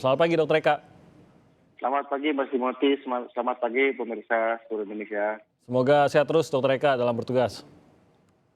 Selamat pagi Dokter Eka. Selamat pagi Mas Timothy, selamat pagi pemirsa seluruh Indonesia. Semoga sehat terus Dokter Eka dalam bertugas.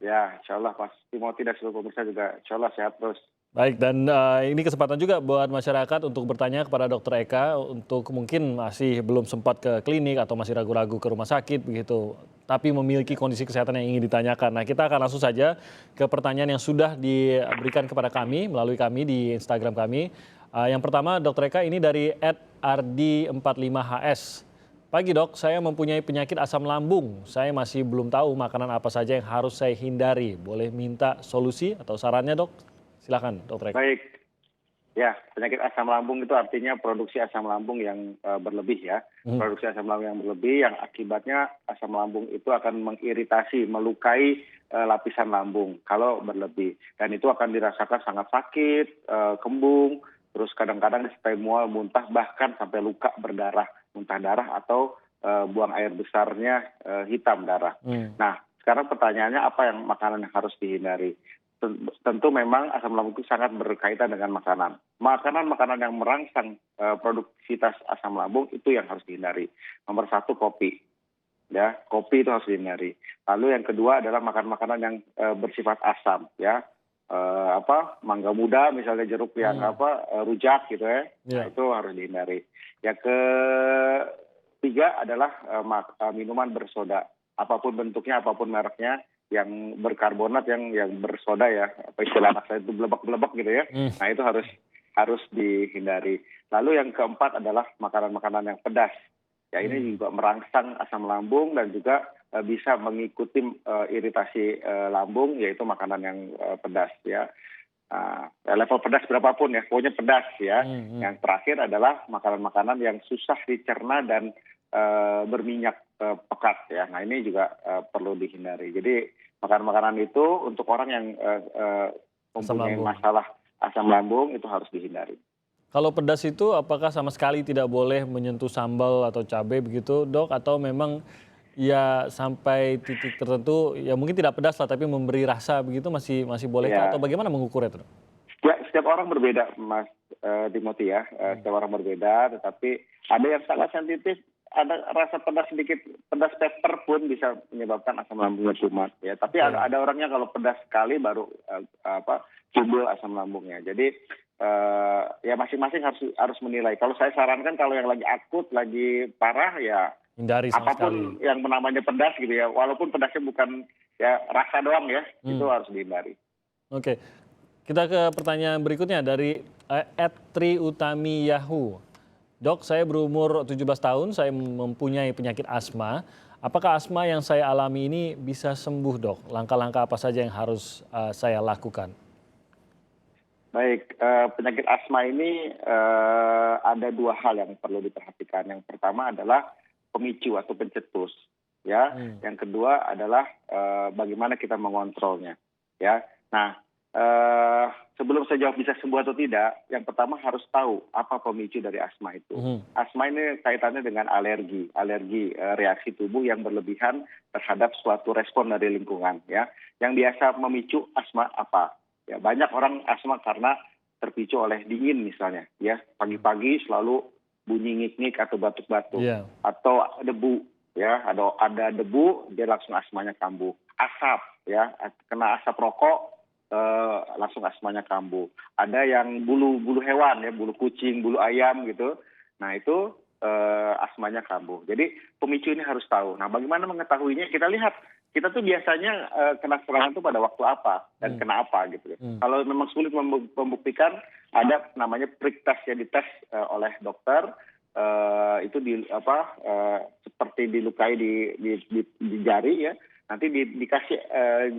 Ya, insya Allah Mas Timothy dan seluruh pemirsa juga insya Allah sehat terus. Baik, dan ini kesempatan juga buat masyarakat untuk bertanya kepada Dokter Eka untuk mungkin masih belum sempat ke klinik atau masih ragu-ragu ke rumah sakit begitu, tapi memiliki kondisi kesehatan yang ingin ditanyakan. Nah, kita akan langsung saja ke pertanyaan yang sudah diberikan kepada kami melalui kami di Instagram kami. Yang pertama Dokter Eka ini dari @ardi45hs. Pagi dok, saya mempunyai penyakit asam lambung. Saya masih belum tahu makanan apa saja yang harus saya hindari. Boleh minta solusi atau sarannya dok? Silakan dokter Eka. Baik, ya penyakit asam lambung itu artinya produksi asam lambung yang berlebih ya. Produksi asam lambung yang berlebih yang akibatnya asam lambung itu akan mengiritasi, melukai lapisan lambung kalau berlebih. Dan itu akan dirasakan sangat sakit, kembung, terus kadang-kadang disertai mual, muntah, bahkan sampai luka berdarah, muntah darah atau buang air besarnya hitam darah. Nah, sekarang pertanyaannya apa yang makanan yang harus dihindari? Tentu memang asam lambung itu sangat berkaitan dengan makanan. Makanan-makanan yang merangsang produktivitas asam lambung itu yang harus dihindari. Nomor satu kopi, ya kopi itu harus dihindari. Lalu yang kedua adalah makanan-makanan yang bersifat asam, ya mangga muda misalnya jeruk yang rujak gitu ya, nah, itu harus dihindari. Yang ketiga adalah minuman bersoda, apapun bentuknya, apapun mereknya, yang berkarbonat, yang bersoda ya, apa istilah anak saya itu belebek-belebek gitu ya. Nah itu harus dihindari. Lalu yang keempat adalah makanan-makanan yang pedas. Ya ini juga merangsang asam lambung dan juga bisa mengikuti iritasi lambung, yaitu makanan yang pedas ya. Level pedas berapapun ya, pokoknya pedas ya. Yang terakhir adalah makanan-makanan yang susah dicerna dan berminyak pekat ya. Nah ini juga perlu dihindari. Jadi makanan-makanan itu untuk orang yang mempunyai masalah asam lambung itu harus dihindari. Kalau pedas itu apakah sama sekali tidak boleh menyentuh sambal atau cabai begitu dok? Atau memang ya sampai titik tertentu ya mungkin tidak pedas lah tapi memberi rasa begitu masih bolehkah atau Ya, bagaimana mengukurnya dok? setiap orang berbeda Mas Timothy ya. Setiap orang berbeda, tetapi ada yang sangat sensitif. Ada rasa pedas sedikit, pedas pepper pun bisa menyebabkan asam lambungnya kumat ya. Tapi ada orangnya kalau pedas sekali baru timbul asam lambungnya. Jadi ya masing-masing harus menilai. Kalau saya sarankan kalau yang lagi akut, lagi parah ya Hindari sama apapun sekali. yang namanya pedas gitu ya. Walaupun pedasnya bukan ya rasa doang ya, itu harus dihindari. Oke, kita ke pertanyaan berikutnya dari @triutamiyahu. Dok, saya berumur 17 tahun, saya mempunyai penyakit asma. Apakah asma yang saya alami ini bisa sembuh dok? Langkah-langkah apa saja yang harus saya lakukan? Baik, penyakit asma ini ada dua hal yang perlu diperhatikan. Yang pertama adalah pemicu atau pencetus, ya. Yang kedua adalah bagaimana kita mengontrolnya, ya. Nah, sebelum saya jawab bisa sembuh atau tidak, yang pertama harus tahu apa pemicu dari asma itu. Asma ini kaitannya dengan alergi reaksi tubuh yang berlebihan terhadap suatu respon dari lingkungan, ya. Yang biasa memicu asma apa? Ya, banyak orang asma karena terpicu oleh dingin misalnya, ya. Pagi-pagi selalu bunyi ngik-ngik atau batuk-batuk, atau debu, ya. Ada debu, dia langsung asmanya kambuh. Asap, ya, kena asap rokok, langsung asmanya kambuh. Ada yang bulu hewan, ya, bulu kucing, bulu ayam gitu. Nah itu asmanya kambuh. Jadi pemicu ini harus tahu. Nah bagaimana mengetahuinya? Kita lihat. Kita tuh biasanya kena serangan itu pada waktu apa dan kena apa gitu. Kalau memang sulit membuktikan, ada namanya prick test yang dites oleh dokter. Itu seperti dilukai di jari ya. Nanti dikasih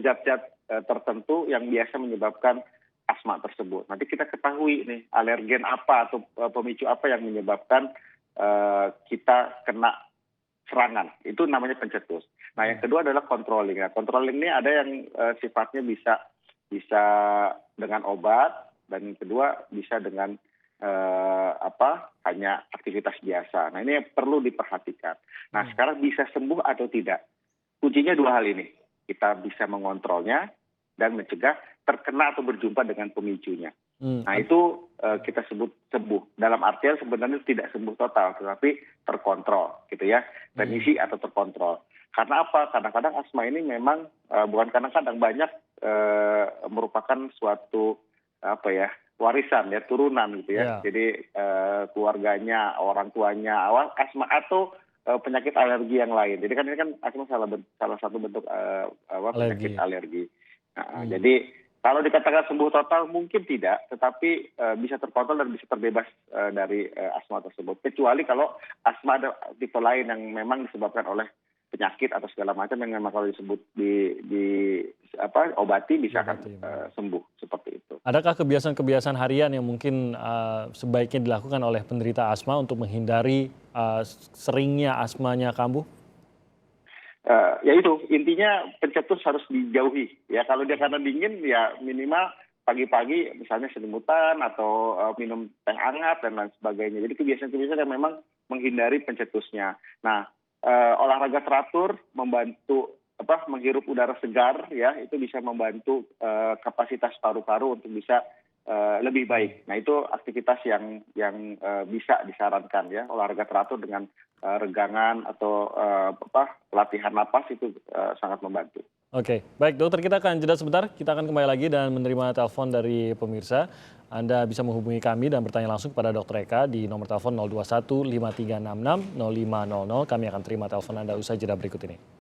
zat-zat tertentu yang biasa menyebabkan asma tersebut. Nanti kita ketahui nih alergen apa atau pemicu apa yang menyebabkan kita kena serangan. Itu namanya pencetus. Nah yang kedua adalah controlling. Nah, controlling ini ada yang sifatnya bisa dengan obat, dan yang kedua bisa dengan hanya aktivitas biasa. Nah ini yang perlu diperhatikan. Nah sekarang bisa sembuh atau tidak? Kuncinya dua hal ini. Kita bisa mengontrolnya dan mencegah terkena atau berjumpa dengan pemicunya. Nah itu kita sebut sembuh. Dalam artian sebenarnya tidak sembuh total, tetapi terkontrol gitu ya. Remisi atau terkontrol. Karena apa? Kadang-kadang asma ini memang bukan kadang-kadang banyak merupakan suatu apa ya warisan ya turunan gitu ya. Ya, Jadi keluarganya, orang tuanya awal asma atau penyakit alergi yang lain. Jadi kan ini kan asma salah satu bentuk alergi penyakit ya. alergi. Nah, Hmm. jadi kalau dikatakan sembuh total mungkin tidak, tetapi bisa terkontrol dan bisa terbebas dari asma tersebut. Kecuali kalau asma ada tipe lain yang memang disebabkan oleh penyakit atau segala macam yang memang kalau disebut obati bisa akan Diobati, benar. sembuh seperti itu. Adakah kebiasaan-kebiasaan harian yang mungkin sebaiknya dilakukan oleh penderita asma untuk menghindari seringnya asmanya kambuh? Ya itu intinya pencetus harus dijauhi ya kalau dia karena dingin ya minimal pagi-pagi misalnya selimutan atau minum teh hangat dan lain sebagainya. Jadi kebiasaan-kebiasaan yang memang menghindari pencetusnya. Nah olahraga teratur membantu menghirup udara segar ya itu bisa membantu kapasitas paru-paru untuk bisa lebih baik. Nah itu aktivitas yang bisa disarankan ya olahraga teratur dengan regangan atau latihan napas itu sangat membantu. Oke, baik dokter kita akan jeda sebentar. Kita akan kembali lagi dan menerima telepon dari pemirsa. Anda bisa menghubungi kami dan bertanya langsung kepada Dr. Eka di nomor telepon 021 5366 0500. Kami akan terima telepon Anda usai jeda berikut ini.